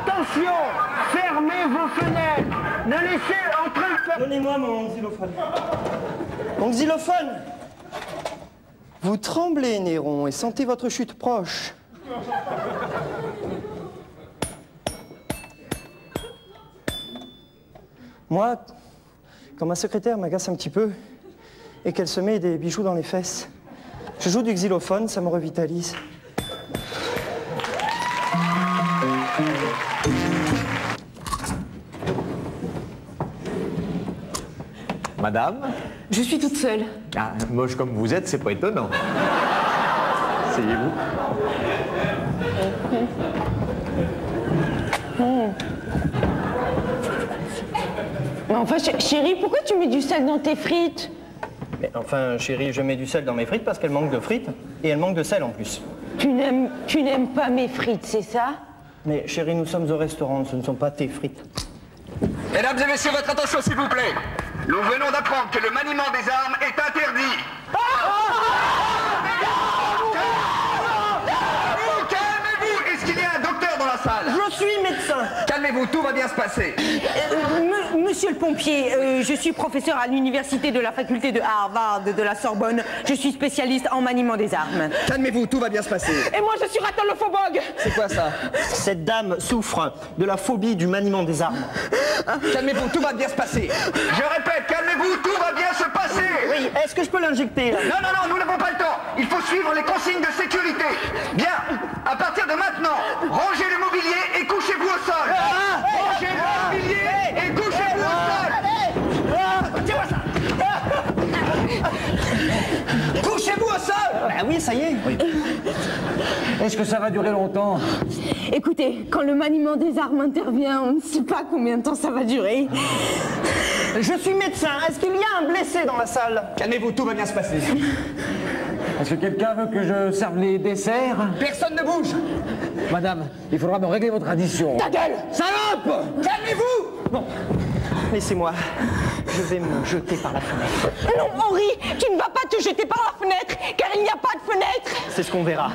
Attention, fermez vos fenêtres. Ne laissez entrer que... Donnez-moi mon xylophone. Mon xylophone. Vous tremblez, Néron, et sentez votre chute proche. Moi, quand ma secrétaire m'agace un petit peu et qu'elle se met des bijoux dans les fesses, je joue du xylophone, ça me revitalise. Madame? Je suis toute seule. Ah, moche comme vous êtes, c'est pas étonnant. Asseyez-vous. Mais enfin, chérie, pourquoi tu mets du sel dans tes frites? Mais enfin, chérie, je mets du sel dans mes frites parce qu'elles manquent de frites et elles manquent de sel en plus. Tu n'aimes pas mes frites, c'est ça? Mais chérie, nous sommes au restaurant, ce ne sont pas tes frites. Mesdames et messieurs, votre attention s'il vous plaît. Nous venons d'apprendre que le maniement des armes est interdit. Calmez-vous. Est-ce qu'il y a un docteur dans la salle? Je suis médecin. Calmez-vous, tout va bien se passer. Monsieur le pompier, je suis professeur à l'université de la faculté de Harvard de la Sorbonne. Je suis spécialiste en maniement des armes. Calmez-vous, tout va bien se passer. Et moi, je suis ratolophobogue. C'est quoi ça? Cette dame souffre de la phobie du maniement des armes. Calmez-vous, tout va bien se passer. Je répète, calmez-vous, tout va bien se passer. Oui, est-ce que je peux l'injecter là? Non, non, non, nous n'avons pas le temps. Il faut suivre les consignes de sécurité. Bien, à partir de maintenant, rangez le mobilier et couchez-vous au sol. Rangez le mobilier et couchez-vous au sol. Tiens-moi ça. Couchez-vous au sol. Ah oui, ça y est. Oui. Est-ce que ça va durer longtemps? Écoutez, quand le maniement des armes intervient, on ne sait pas combien de temps ça va durer. Je suis médecin. Est-ce qu'il y a un blessé dans la salle? Calmez-vous, tout va bien se passer. Est-ce que quelqu'un veut que je serve les desserts? Personne ne bouge. Madame, il faudra me régler votre addition. Ta gueule. Salope. Calmez-vous. Bon, laissez-moi. Je vais me jeter par la fenêtre. Non, Henri, tu ne vas pas te jeter par la fenêtre, car il n'y a pas de fenêtre. C'est ce qu'on verra.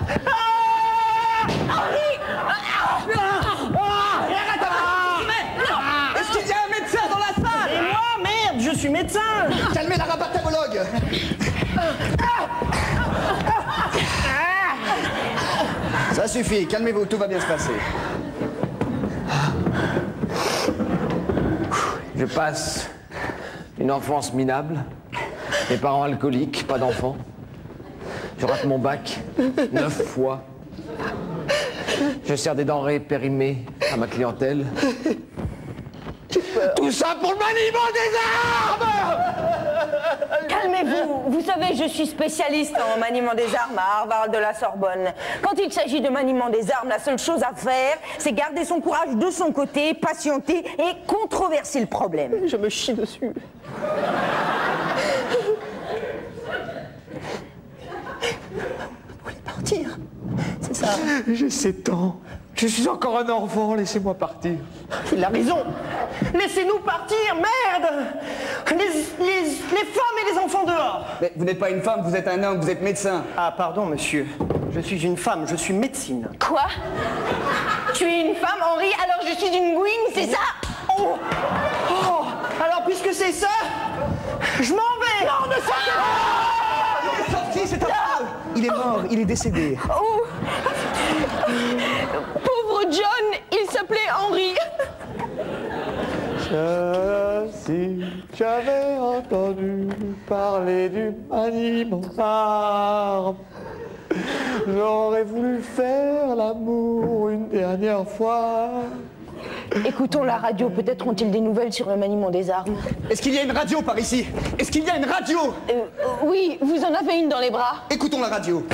Henri. Est-ce qu'il y a un médecin dans la salle? Et moi, merde, je suis médecin. Calmez la rabattabologue. Ça suffit, calmez-vous, tout va bien se passer. Je passe une enfance minable, mes parents alcooliques, pas d'enfants. Je rate mon bac 9 fois. Je sers des denrées périmées à ma clientèle. Tout ça pour le maniement des armes! Calmez-vous. Vous savez, je suis spécialiste en maniement des armes à Harvard de la Sorbonne. Quand il s'agit de maniement des armes, la seule chose à faire, c'est garder son courage de son côté, patienter et controverser le problème. Je me chie dessus. Vous voulez partir? C'est ça. J'ai 7 ans. Je suis encore un enfant, laissez-moi partir. Il a raison. Laissez-nous partir, merde. Les femmes et les enfants dehors. Mais vous n'êtes pas une femme, vous êtes un homme, vous êtes médecin. Ah, pardon, monsieur. Je suis une femme, je suis médecine. Quoi? Tu es une femme, Henri, alors je suis une gouine, c'est ça? Oh. Oh. Alors, puisque c'est ça, je m'en vais. Non, ne sortez pas. Il est sorti, c'est affreux. Il est mort, il est décédé. Oh. Pauvre John, il s'appelait Henri. Si j'avais entendu parler du maniement d'armes, j'aurais voulu faire l'amour une dernière fois. Écoutons la radio, peut-être ont-ils des nouvelles sur le maniement des armes. Est-ce qu'il y a une radio par ici? Est-ce qu'il y a une radio? Oui, vous en avez une dans les bras. Écoutons la radio.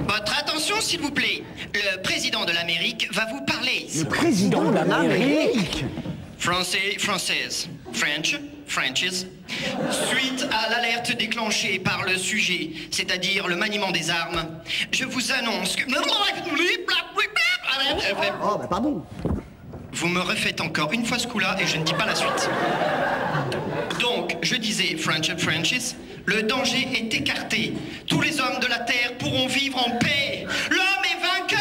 Votre attention, s'il vous plaît. Le président de l'Amérique va vous parler. Le président de l'Amérique? Français, française. French, Frenches. Suite à l'alerte déclenchée par le sujet, c'est-à-dire le maniement des armes, je vous annonce que... Oh, bah pardon. Vous me refaites encore une fois ce coup-là et je ne dis pas la suite. Donc, je disais, French and Frenches, le danger est écarté. Tous les hommes de la Terre pourront vivre en paix. L'homme est vainqueur!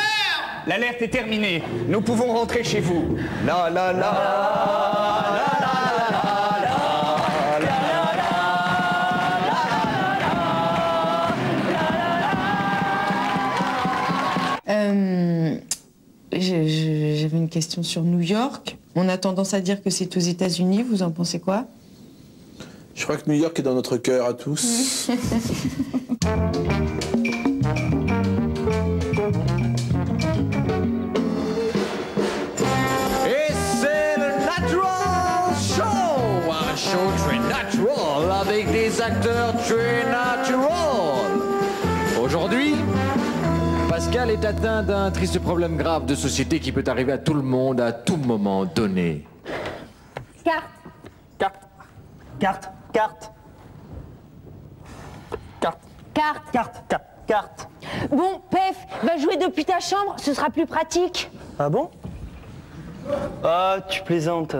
l'alerte est terminée. Nous pouvons rentrer chez vous. La la la. J'avais une question sur New York. On a tendance à dire que c'est aux États-Unis. Vous en pensez quoi? Je crois que New York est dans notre cœur à tous. Et c'est le Natural Show, un show très natural avec des acteurs très natural. Aujourd'hui, Pascal est atteint d'un triste problème grave de société qui peut arriver à tout le monde à tout moment donné. Carte. Carte. Carte. Carte. Carte. Carte. Carte. Carte. Carte. Bon, Pef, va jouer depuis ta chambre, ce sera plus pratique. Ah bon? Ah, tu plaisantes.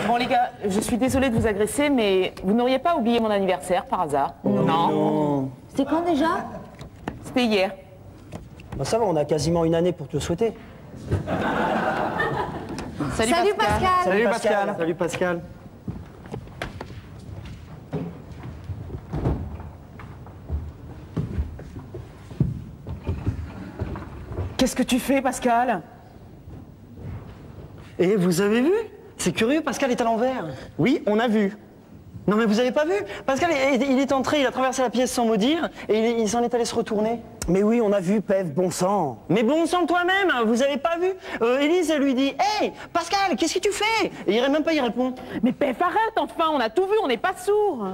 Bon les gars, je suis désolée de vous agresser, mais vous n'auriez pas oublié mon anniversaire par hasard? Non. C'est quand déjà? C'était hier. Bah ça va, on a quasiment une année pour te le souhaiter. Salut Pascal. Salut Pascal. Salut Pascal. Qu'est-ce que tu fais, Pascal? Et vous avez vu? C'est curieux, Pascal est à l'envers. Oui, on a vu. Non mais vous avez pas vu? Pascal, il est entré, il a traversé la pièce sans mot dire, et il s'en est allé se retourner. Mais oui, on a vu, Pef, bon sang. Mais bon sang toi-même, vous avez pas vu? Élise, elle lui dit « Hey, Pascal, qu'est-ce que tu fais ?» Et il irait même pas y répondre. Mais Pef, arrête enfin, on a tout vu, on n'est pas sourds.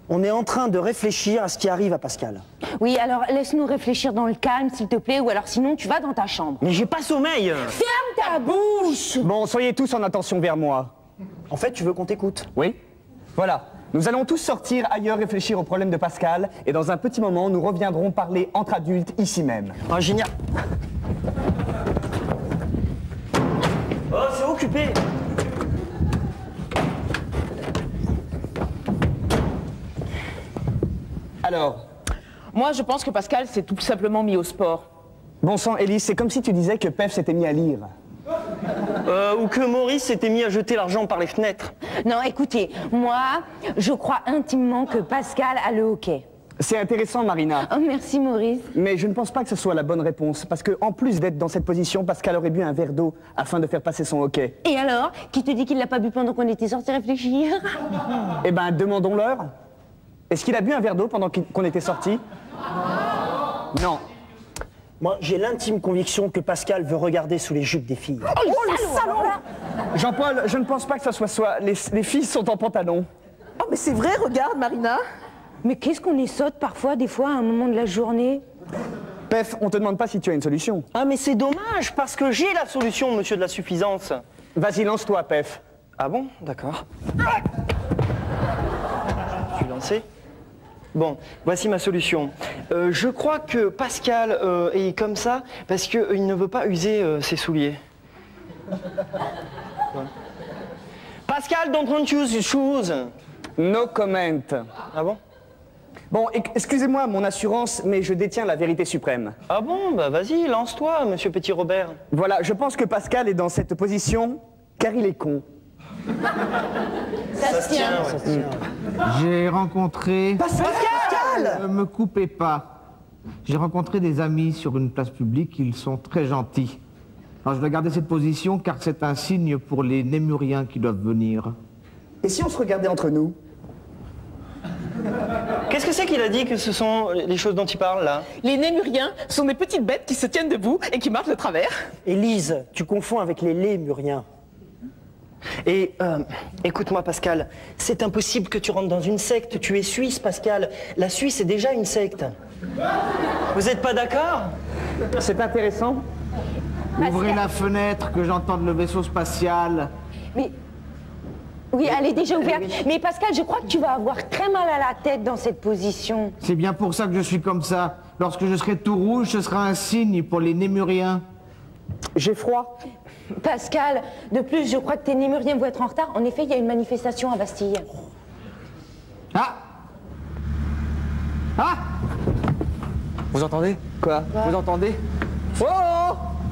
On est en train de réfléchir à ce qui arrive à Pascal. Oui, alors laisse-nous réfléchir dans le calme, s'il te plaît, ou alors sinon tu vas dans ta chambre. Mais j'ai pas sommeil. Ferme ta bouche! Bon, soyez tous en attention vers moi. En fait, tu veux qu'on t'écoute? Oui. Voilà. Nous allons tous sortir ailleurs réfléchir au problème de Pascal, et dans un petit moment, nous reviendrons parler entre adultes ici même. Ah, génial. Oh, c'est occupé. Alors, Moi, je pense que Pascal s'est tout simplement mis au sport. bon sang, Élise, c'est comme si tu disais que Pef s'était mis à lire. Ou que Maurice s'était mis à jeter l'argent par les fenêtres. Non, écoutez, moi, je crois intimement que Pascal a le hockey. C'est intéressant, Marina. Oh, merci Maurice. Mais je ne pense pas que ce soit la bonne réponse, parce qu'en plus d'être dans cette position, Pascal aurait bu un verre d'eau afin de faire passer son hockey. Et alors? Qui te dit qu'il l'a pas bu pendant qu'on était sortis réfléchir? Eh ben, demandons-leur. Est-ce qu'il a bu un verre d'eau pendant qu'on était sortis? Non. Moi, j'ai l'intime conviction que Pascal veut regarder sous les jupes des filles. Oh, le salaud là! Jean-Paul, je ne pense pas que ça soit... Les filles sont en pantalon. Oh, mais c'est vrai, regarde, Marina. Mais qu'est-ce qu'on est sotte parfois, des fois, à un moment de la journée? Pef, on te demande pas si tu as une solution. Ah, mais c'est dommage, parce que j'ai la solution, monsieur de la suffisance. Vas-y, lance-toi, Pef. Ah bon? D'accord. Je suis lancé. Bon, voici ma solution. Je crois que Pascal est comme ça parce qu'il ne veut pas user ses souliers. Voilà. Pascal, don't want to use your shoes. No comment. Ah bon? Bon, excusez-moi, mon assurance, mais je détiens la vérité suprême. Ah bon? Bah vas-y, lance-toi, monsieur Petit Robert. Voilà, je pense que Pascal est dans cette position car il est con. Ça se tient. Ça se tient. J'ai rencontré... Pascal! Ne me coupez pas. J'ai rencontré des amis sur une place publique, ils sont très gentils. Alors je dois garder cette position car c'est un signe pour les Némuriens qui doivent venir. Et si on se regardait entre nous? Qu'est-ce que c'est qu'il a dit que ce sont les choses dont il parle là? Les Némuriens sont des petites bêtes qui se tiennent debout et qui marchent de travers. Élise, tu confonds avec les Lémuriens. Et écoute-moi Pascal, c'est impossible que tu rentres dans une secte, tu es suisse Pascal, la Suisse est déjà une secte. Vous n'êtes pas d'accord? C'est intéressant. Ouvrez la fenêtre, que j'entende le vaisseau spatial. Mais... Oui, elle est déjà ouverte. Mais Pascal, je crois que tu vas avoir très mal à la tête dans cette position. C'est bien pour ça que je suis comme ça. Lorsque je serai tout rouge, ce sera un signe pour les Némuriens. J'ai froid. Pascal, de plus, je crois que tes Némuriens vont être en retard. En effet, il y a une manifestation à Bastille. Ah! Ah! Vous entendez? Quoi? Vous entendez? Oh!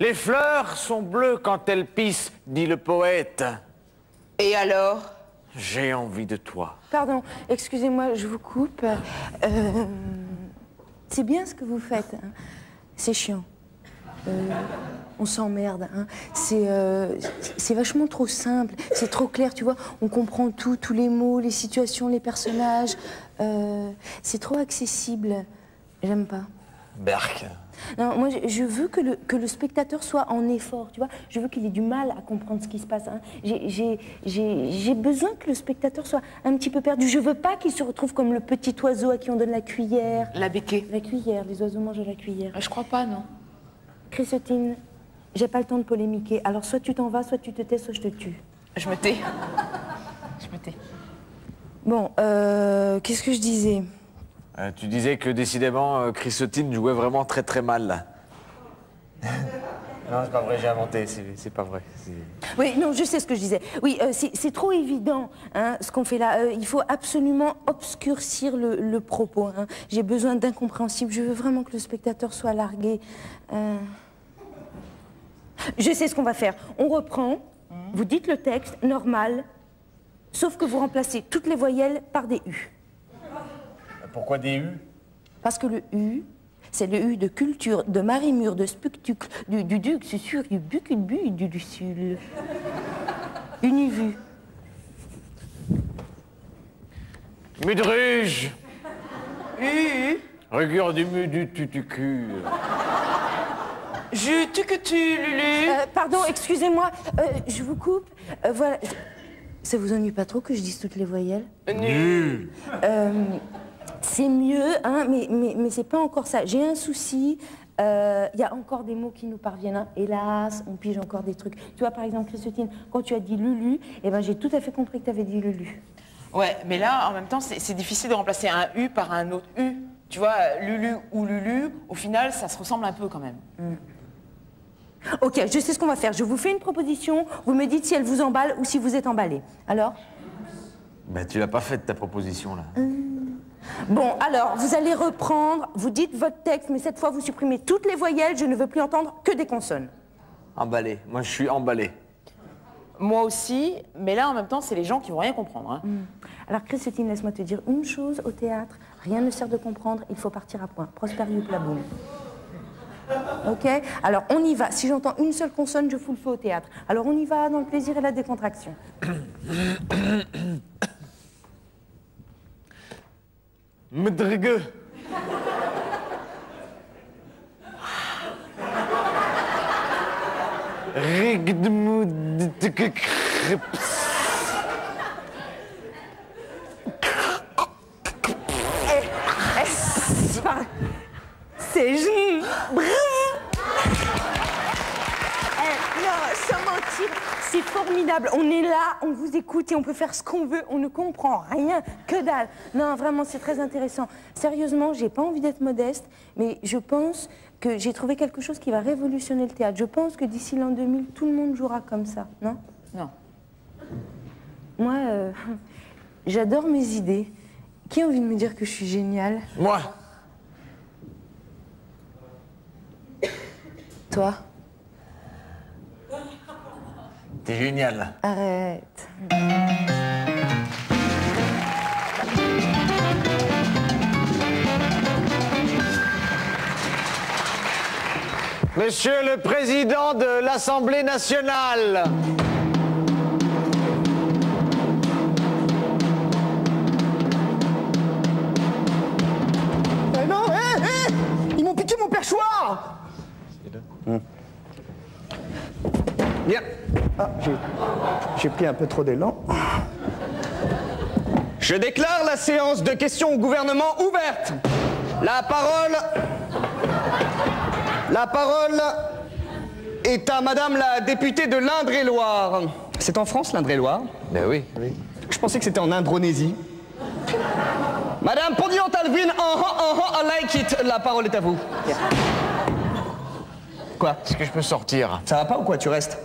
Les fleurs sont bleues quand elles pissent, dit le poète. Et alors? J'ai envie de toi. Pardon, excusez-moi, je vous coupe. C'est bien ce que vous faites. Hein. C'est chiant. On s'emmerde. Hein. C'est vachement trop simple. C'est trop clair, tu vois. On comprend tout, tous les mots, les situations, les personnages. C'est trop accessible. J'aime pas. Berk. Non, moi, je veux que le spectateur soit en effort, tu vois. Je veux qu'il ait du mal à comprendre ce qui se passe. Hein. J'ai besoin que le spectateur soit un petit peu perdu. Je veux pas qu'il se retrouve comme le petit oiseau à qui on donne la cuillère. La béquée. La cuillère, les oiseaux mangent la cuillère. Je crois pas, non. Chrysotine, j'ai pas le temps de polémiquer. Alors soit tu t'en vas, soit tu te tais, soit je te tue. Je me tais. Je me tais. Bon, qu'est-ce que je disais? Tu disais que décidément, Chrysotine jouait vraiment très très mal, là. Non, c'est pas vrai, j'ai inventé, c'est pas vrai. Oui, non, je sais ce que je disais. Oui, c'est trop évident, hein, ce qu'on fait là. Il faut absolument obscurcir le propos. Hein. J'ai besoin d'incompréhensible. Je veux vraiment que le spectateur soit largué. Je sais ce qu'on va faire. On reprend, vous dites le texte, normal, sauf que vous remplacez toutes les voyelles par des U. Pourquoi des U? Parce que le U, c'est le U de culture, de marimure, de spectacle, du duc, c'est sûr, du buc, du lucule. Univu. Mudruge. Rigueur du mu du tutucu. Tu que tu, Lulu. Pardon, excusez-moi, je vous coupe. Voilà. Ça vous ennuie pas trop que je dise toutes les voyelles? Nul. C'est mieux, hein, mais c'est pas encore ça. J'ai un souci. Il y a encore des mots qui nous parviennent. Hein. Hélas, on pige encore des trucs. Tu vois, par exemple, Chrysotine, quand tu as dit Lulu, eh ben, j'ai tout à fait compris que tu avais dit Lulu. Ouais, mais là, en même temps, c'est difficile de remplacer un U par un autre U. Tu vois, Lulu ou Lulu, au final, ça se ressemble un peu quand même. Ok, je sais ce qu'on va faire. Je vous fais une proposition. Vous me dites si elle vous emballe ou si vous êtes emballé. Alors? Ben, tu l'as pas faite, ta proposition, là. Bon, alors, vous allez reprendre, vous dites votre texte, mais cette fois, vous supprimez toutes les voyelles, je ne veux plus entendre que des consonnes. Emballé. Moi, je suis emballé. Moi aussi, mais là, en même temps, c'est les gens qui vont rien comprendre. Hein. Alors, Chrysotine, laisse-moi te dire une chose au théâtre. Rien ne sert de comprendre, il faut partir à point. Prosperius plaboum. Ok? Alors, on y va. Si j'entends une seule consonne, je fous le feu au théâtre. Alors, on y va dans le plaisir et la décontraction. Mdrgue. C'est non, sans mentir, c'est formidable. On est là, on vous écoute et on peut faire ce qu'on veut. On ne comprend rien, que dalle. Non, vraiment, c'est très intéressant. Sérieusement, j'ai pas envie d'être modeste, mais je pense que j'ai trouvé quelque chose qui va révolutionner le théâtre. Je pense que d'ici l'an 2000, tout le monde jouera comme ça, non? Non. Moi, j'adore mes idées. Qui a envie de me dire que je suis géniale? Moi. Toi? T'es génial. Arrête. Monsieur le Président de l'Assemblée nationale. Non, ils m'ont piqué mon perchoir. Bien. Ah, j'ai pris un peu trop d'élan. Je déclare la séance de questions au gouvernement ouverte. La parole est à Madame la députée de l'Indre-et-Loire. C'est en France, l'Indre-et-Loire? Ben oui. Je pensais que c'était en Indonésie. Madame Pondian-Talvin, I like it. La parole est à vous. Quoi? Est-ce que je peux sortir? Ça va pas ou quoi? Tu restes?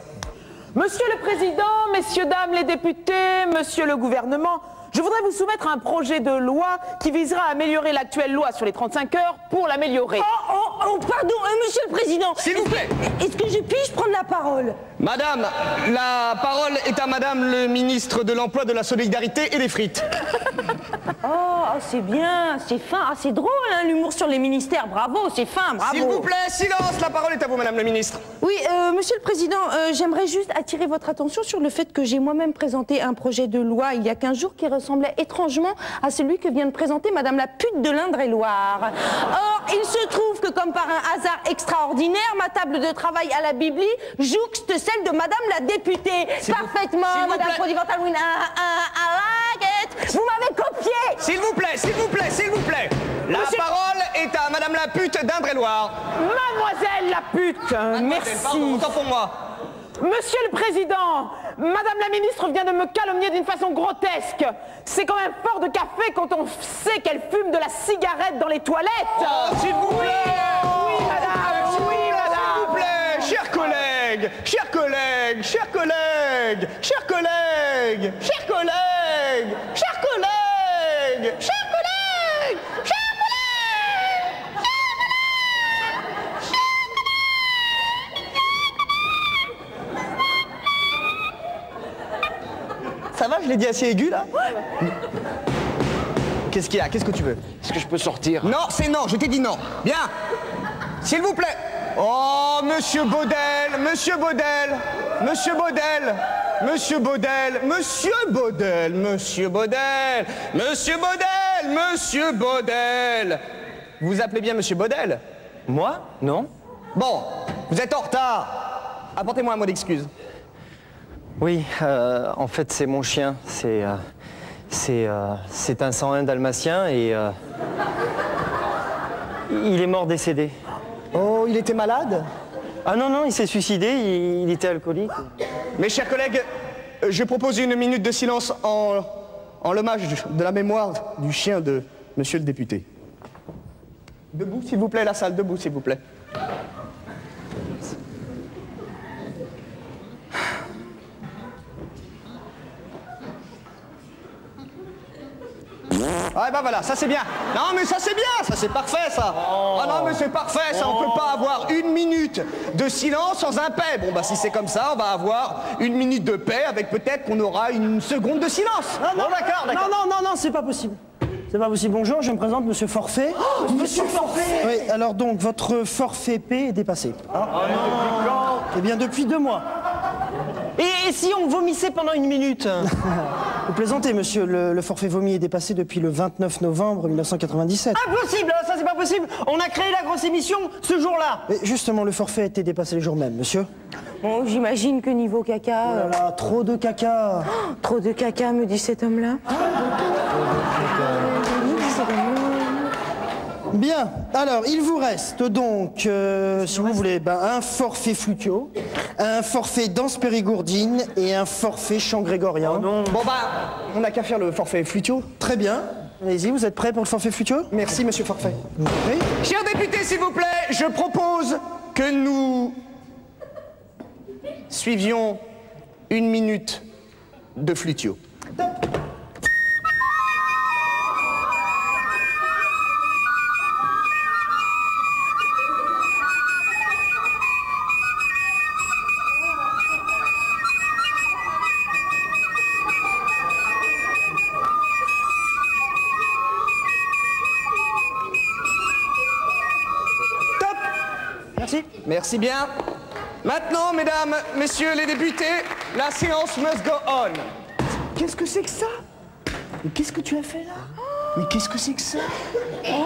Monsieur le Président, messieurs, dames les députés, monsieur le gouvernement, Je voudrais vous soumettre un projet de loi qui visera à améliorer l'actuelle loi sur les 35 heures pour l'améliorer. Oh, pardon, Monsieur le Président. S'il vous plaît. Est-ce que puis-je prendre la parole? Madame, la parole est à Madame le ministre de l'Emploi, de la Solidarité et des Frites. Oh, c'est bien, c'est fin. Ah, c'est drôle, hein, l'humour sur les ministères. Bravo, c'est fin, bravo. S'il vous plaît, silence, la parole est à vous, Madame le ministre. Oui, Monsieur le Président, j'aimerais juste attirer votre attention sur le fait que j'ai moi-même présenté un projet de loi il y a 15 jours qui ressemblait étrangement à celui que vient de présenter Madame la pute de l'Indre-et-Loire. Or, il se trouve que comme par un hasard extraordinaire, ma table de travail à la Bibli jouxte celle de Madame la députée. Parfaitement, Madame Prodivental Win. I like it. Vous m'avez copié. S'il vous plaît, s'il vous plaît, s'il vous plaît. La parole est à Madame la pute d'Indre-et-Loire. Mademoiselle la pute, merci. Pardon, autant pour moi. Monsieur le Président, Madame la ministre vient de me calomnier d'une façon grotesque. C'est quand même fort de café quand on sait qu'elle fume de la cigarette dans les toilettes. Oh, s'il vous plaît. Oui, madame, oui, madame. S'il vous plaît, chers collègues, chers collègues, chers collègues, chers collègues, chers collègues, chers collègues, chers collègues, chers collègues, Ça va, je l'ai dit assez aigu là? Qu'est-ce qu'il y a? Qu'est-ce que tu veux? Est-ce que je peux sortir? Non, c'est non, je t'ai dit non. Bien. S'il vous plaît. Oh, Monsieur Baudel, Monsieur Baudel, Monsieur Baudel, Monsieur Baudel, Monsieur Baudel, Monsieur Baudel, Monsieur Baudel, Monsieur Baudel. Vous vous appelez bien Monsieur Baudel? Moi? Non. Bon, vous êtes en retard. Apportez-moi un mot d'excuse. Oui, en fait, c'est mon chien. C'est un 101 dalmatien et il est mort décédé. Oh, il était malade? Ah non, non, il s'est suicidé, il était alcoolique. Mes chers collègues, je propose une minute de silence en l'hommage de la mémoire du chien de Monsieur le député. Debout, s'il vous plaît, la salle, debout, s'il vous plaît. Ah ben voilà, ça c'est bien. Non mais ça c'est bien, ça c'est parfait ça. Oh. Ah non mais c'est parfait, ça on peut pas avoir une minute de silence sans un paix. Bon bah si c'est comme ça, on va avoir une minute de paix avec peut-être qu'on aura une seconde de silence. Non, non, d'accord, d'accord. Non, c'est pas possible. C'est pas possible. Bonjour, je me présente, Monsieur Forfait. Oh, Monsieur Forfait. Oui, alors donc, votre forfait P est dépassé. Ah, non. Eh bien, depuis 2 mois. Et si on vomissait pendant 1 minute? Vous plaisantez, monsieur, le forfait vomi est dépassé depuis le 29 novembre 1997. Impossible, ça c'est pas possible. On a créé la grosse émission ce jour-là. Mais justement, le forfait a été dépassé le jour même, monsieur. Bon, j'imagine que niveau caca... Oh là là, trop de caca. Oh, trop de caca, me dit cet homme-là. Bien, alors il vous reste donc, si vous voulez, un forfait flutio, un forfait danse périgourdine et un forfait chant grégorien. Oh non. Bon bah, on n'a qu'à faire le forfait flutio. Très bien. Allez-y, vous êtes prêts pour le forfait flutio? Merci, monsieur Forfait. Oui. Chers députés, s'il vous plaît, je propose que nous suivions 1 minute de flutio. Merci bien. Maintenant, mesdames, messieurs les députés, la séance must go on. Qu'est-ce que c'est que ça? Mais qu'est-ce que tu as fait là? Mais qu'est-ce que c'est que ça? Oh